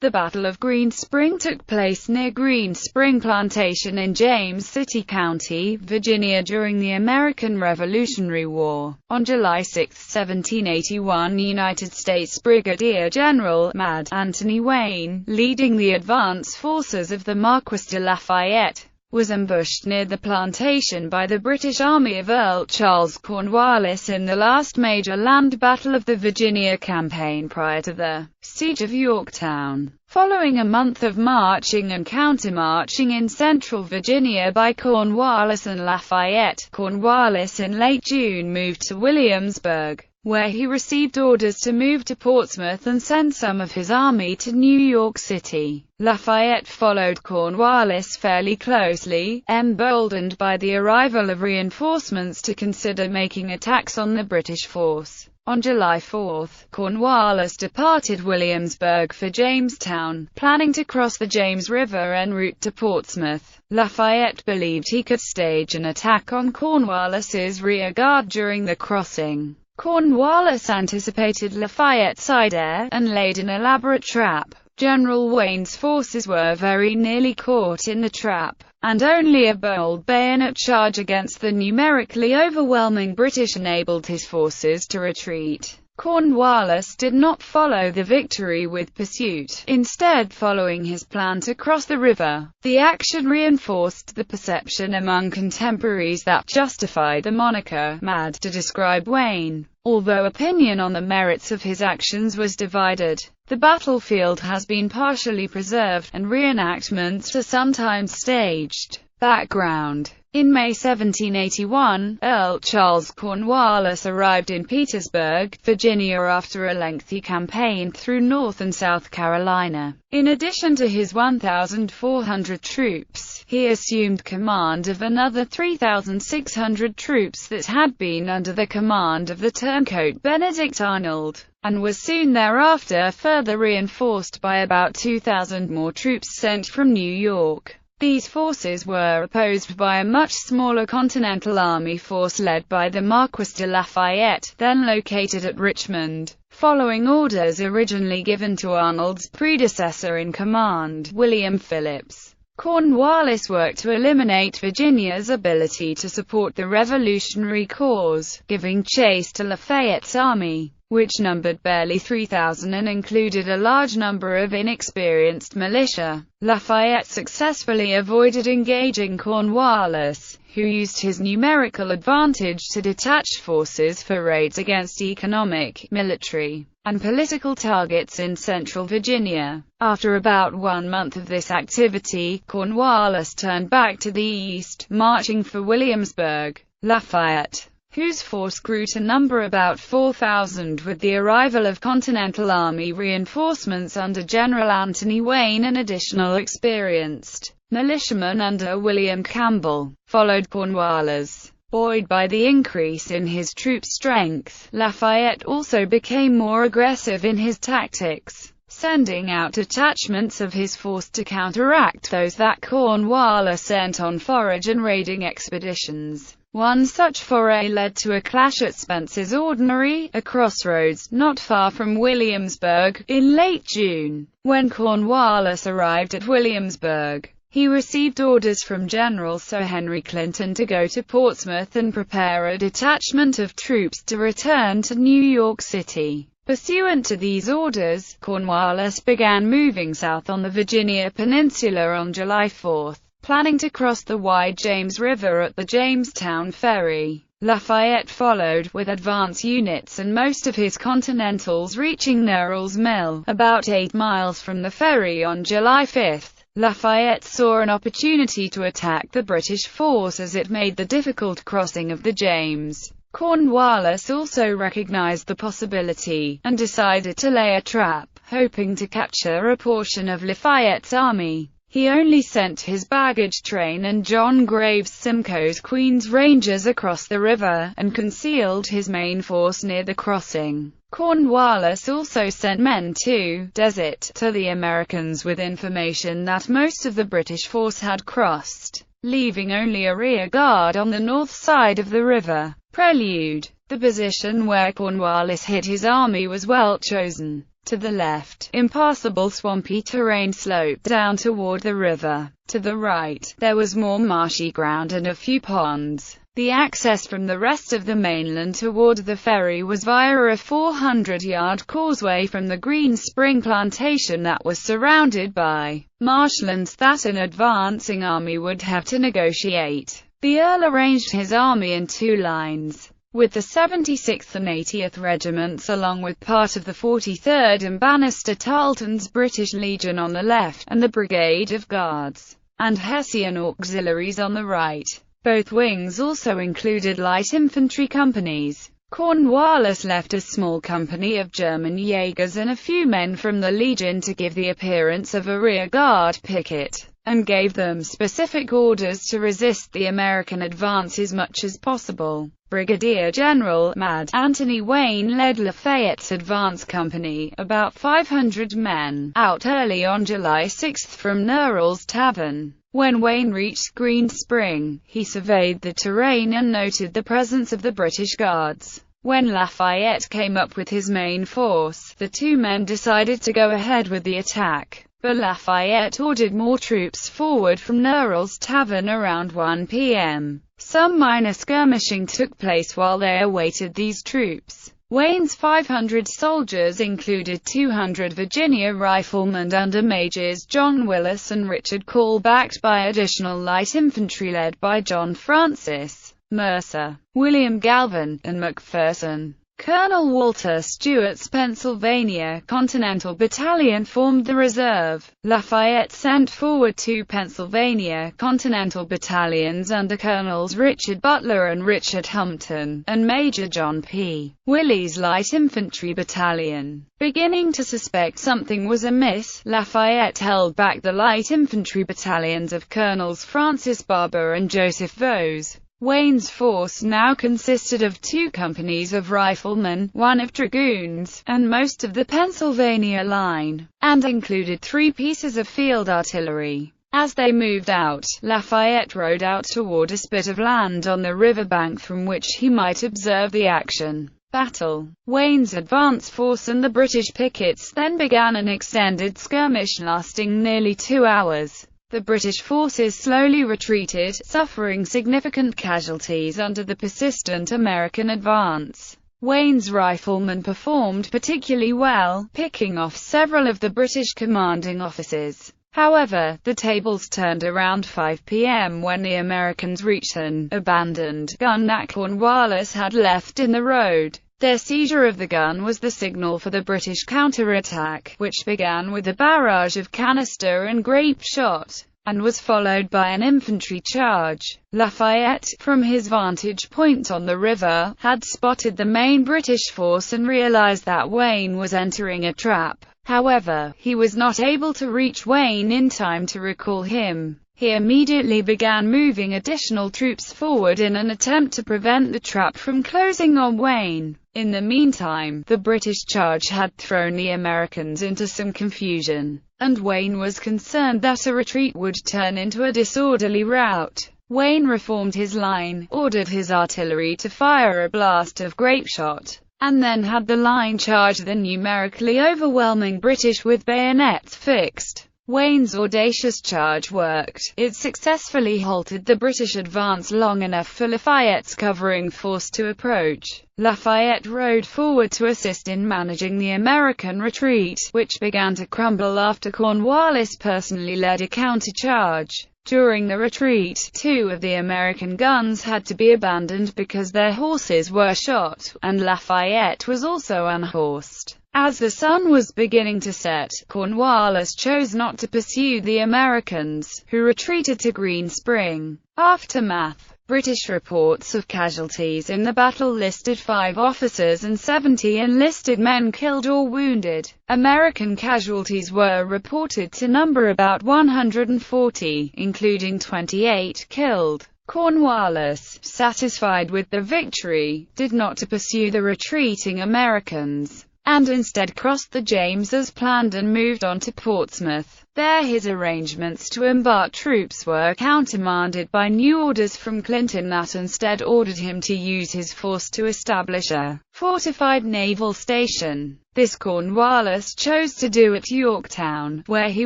The Battle of Green Spring took place near Green Spring Plantation in James City County, Virginia during the American Revolutionary War. On July 6, 1781, United States Brigadier General Mad Anthony Wayne, leading the advance forces of the Marquis de Lafayette, was ambushed near the plantation by the British army of Earl Charles Cornwallis in the last major land battle of the Virginia campaign prior to the Siege of Yorktown. Following a month of marching and countermarching in central Virginia by Cornwallis and Lafayette, Cornwallis in late June moved to Williamsburg, where he received orders to move to Portsmouth and send some of his army to New York City. Lafayette followed Cornwallis fairly closely, emboldened by the arrival of reinforcements to consider making attacks on the British force. On July 4, Cornwallis departed Williamsburg for Jamestown, planning to cross the James River en route to Portsmouth. Lafayette believed he could stage an attack on Cornwallis's rear guard during the crossing. Cornwallis anticipated Lafayette's side air, and laid an elaborate trap. General Wayne's forces were very nearly caught in the trap, and only a bold bayonet charge against the numerically overwhelming British enabled his forces to retreat. Cornwallis did not follow the victory with pursuit, instead following his plan to cross the river. The action reinforced the perception among contemporaries that justified the moniker "Mad" to describe Wayne. Although opinion on the merits of his actions was divided, the battlefield has been partially preserved, and reenactments are sometimes staged. Background: in May 1781, Earl Charles Cornwallis arrived in Petersburg, Virginia after a lengthy campaign through North and South Carolina. In addition to his 1,400 troops, he assumed command of another 3,600 troops that had been under the command of the turncoat Benedict Arnold, and was soon thereafter further reinforced by about 2,000 more troops sent from New York. These forces were opposed by a much smaller Continental Army force led by the Marquis de Lafayette, then located at Richmond, following orders originally given to Arnold's predecessor in command, William Phillips. Cornwallis worked to eliminate Virginia's ability to support the revolutionary cause, giving chase to Lafayette's army, which numbered barely 3,000 and included a large number of inexperienced militia. Lafayette successfully avoided engaging Cornwallis, who used his numerical advantage to detach forces for raids against economic, military, and political targets in central Virginia. After about 1 month of this activity, Cornwallis turned back to the east, marching for Williamsburg. Lafayette, whose force grew to number about 4,000 with the arrival of Continental Army reinforcements under General Anthony Wayne and additional experienced militiamen under William Campbell, followed Cornwallis. Buoyed by the increase in his troop strength, Lafayette also became more aggressive in his tactics, sending out detachments of his force to counteract those that Cornwallis sent on forage and raiding expeditions. One such foray led to a clash at Spencer's Ordinary, a crossroads not far from Williamsburg, in late June. When Cornwallis arrived at Williamsburg, he received orders from General Sir Henry Clinton to go to Portsmouth and prepare a detachment of troops to return to New York City. Pursuant to these orders, Cornwallis began moving south on the Virginia Peninsula on July 4. Planning to cross the wide James River at the Jamestown Ferry. Lafayette followed, with advance units and most of his Continentals reaching Nerrell's Mill, about 8 miles from the ferry on July 5. Lafayette saw an opportunity to attack the British force as it made the difficult crossing of the James. Cornwallis also recognized the possibility, and decided to lay a trap, hoping to capture a portion of Lafayette's army. He only sent his baggage train and John Graves Simcoe's Queen's Rangers across the river, and concealed his main force near the crossing. Cornwallis also sent men to Desert to the Americans with information that most of the British force had crossed, leaving only a rear guard on the north side of the river. Prelude: the position where Cornwallis hid his army was well chosen. To the left, impassable swampy terrain sloped down toward the river. To the right, there was more marshy ground and a few ponds. The access from the rest of the mainland toward the ferry was via a 400-yard causeway from the Green Spring plantation that was surrounded by marshlands that an advancing army would have to negotiate. The Earl arranged his army in two lines, with the 76th and 80th Regiments along with part of the 43rd and Bannister Tarleton's British Legion on the left, and the Brigade of Guards and Hessian auxiliaries on the right. Both wings also included light infantry companies. Cornwallis left a small company of German Jaegers and a few men from the Legion to give the appearance of a rearguard picket, and gave them specific orders to resist the American advance as much as possible. Brigadier General Mad Anthony Wayne led Lafayette's advance company, about 500 men, out early on July 6 from Nerrill's Tavern. When Wayne reached Green Spring, he surveyed the terrain and noted the presence of the British Guards. When Lafayette came up with his main force, the two men decided to go ahead with the attack, but Lafayette ordered more troops forward from Nerrill's Tavern around 1 p.m. Some minor skirmishing took place while they awaited these troops. Wayne's 500 soldiers included 200 Virginia riflemen under Majors John Willis and Richard Call, backed by additional light infantry led by John Francis, Mercer, William Galvin, and McPherson. Colonel Walter Stewart's Pennsylvania Continental Battalion formed the reserve. Lafayette sent forward two Pennsylvania Continental Battalions under Colonels Richard Butler and Richard Humpton, and Major John P. Willey's Light Infantry Battalion. Beginning to suspect something was amiss, Lafayette held back the light infantry battalions of Colonels Francis Barber and Joseph Vose. Wayne's force now consisted of two companies of riflemen, one of dragoons, and most of the Pennsylvania line, and included 3 pieces of field artillery. As they moved out, Lafayette rode out toward a spit of land on the riverbank from which he might observe the action. Battle. Wayne's advance force and the British pickets then began an extended skirmish lasting nearly 2 hours. The British forces slowly retreated, suffering significant casualties under the persistent American advance. Wayne's riflemen performed particularly well, picking off several of the British commanding officers. However, the tables turned around 5 p.m. when the Americans reached an abandoned gun that Cornwallis had left in the road. Their seizure of the gun was the signal for the British counterattack, which began with a barrage of canister and grape shot, and was followed by an infantry charge. Lafayette, from his vantage point on the river, had spotted the main British force and realized that Wayne was entering a trap. However, he was not able to reach Wayne in time to recall him. He immediately began moving additional troops forward in an attempt to prevent the trap from closing on Wayne. In the meantime, the British charge had thrown the Americans into some confusion, and Wayne was concerned that a retreat would turn into a disorderly rout. Wayne reformed his line, ordered his artillery to fire a blast of grapeshot, and then had the line charge the numerically overwhelming British with bayonets fixed. Wayne's audacious charge worked. It successfully halted the British advance long enough for Lafayette's covering force to approach. Lafayette rode forward to assist in managing the American retreat, which began to crumble after Cornwallis personally led a countercharge. During the retreat, 2 of the American guns had to be abandoned because their horses were shot, and Lafayette was also unhorsed. As the sun was beginning to set, Cornwallis chose not to pursue the Americans, who retreated to Green Spring. Aftermath. British reports of casualties in the battle listed 5 officers and 70 enlisted men killed or wounded. American casualties were reported to number about 140, including 28 killed. Cornwallis, satisfied with the victory, did not to pursue the retreating Americans, and instead crossed the James as planned and moved on to Portsmouth. There his arrangements to embark troops were countermanded by new orders from Clinton that instead ordered him to use his force to establish a fortified naval station. This Cornwallis chose to do at Yorktown, where he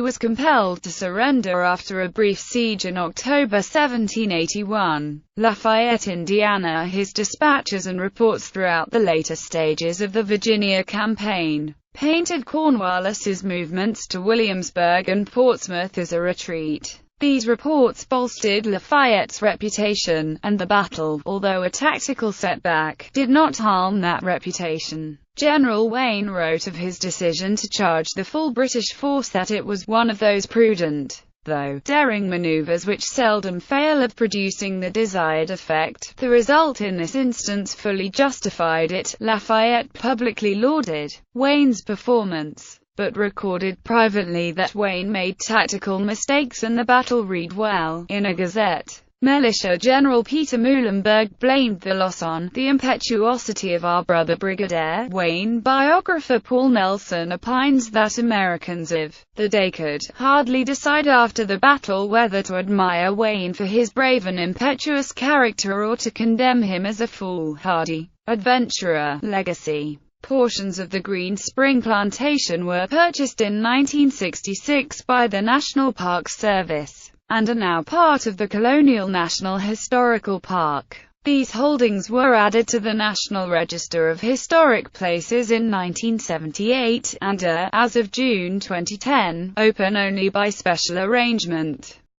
was compelled to surrender after a brief siege in October 1781. Lafayette, Indiana. His dispatches and reports throughout the later stages of the Virginia campaign painted Cornwallis's movements to Williamsburg and Portsmouth as a retreat. These reports bolstered Lafayette's reputation, and the battle, although a tactical setback, did not harm that reputation. General Wayne wrote of his decision to charge the full British force that it was one of those prudent, though daring maneuvers which seldom fail of producing the desired effect. The result in this instance fully justified it. Lafayette publicly lauded Wayne's performance, but recorded privately that Wayne made tactical mistakes and the battle read well. In a Gazette, Militia General Peter Muhlenberg blamed the loss on the impetuosity of our brother Brigadier Wayne. Biographer Paul Nelson opines that Americans of the day could hardly decide after the battle whether to admire Wayne for his brave and impetuous character or to condemn him as a foolhardy adventurer. Legacy. Portions of the Green Spring Plantation were purchased in 1966 by the National Park Service, and are now part of the Colonial National Historical Park. These holdings were added to the National Register of Historic Places in 1978, and are, as of June 2010, open only by special arrangement.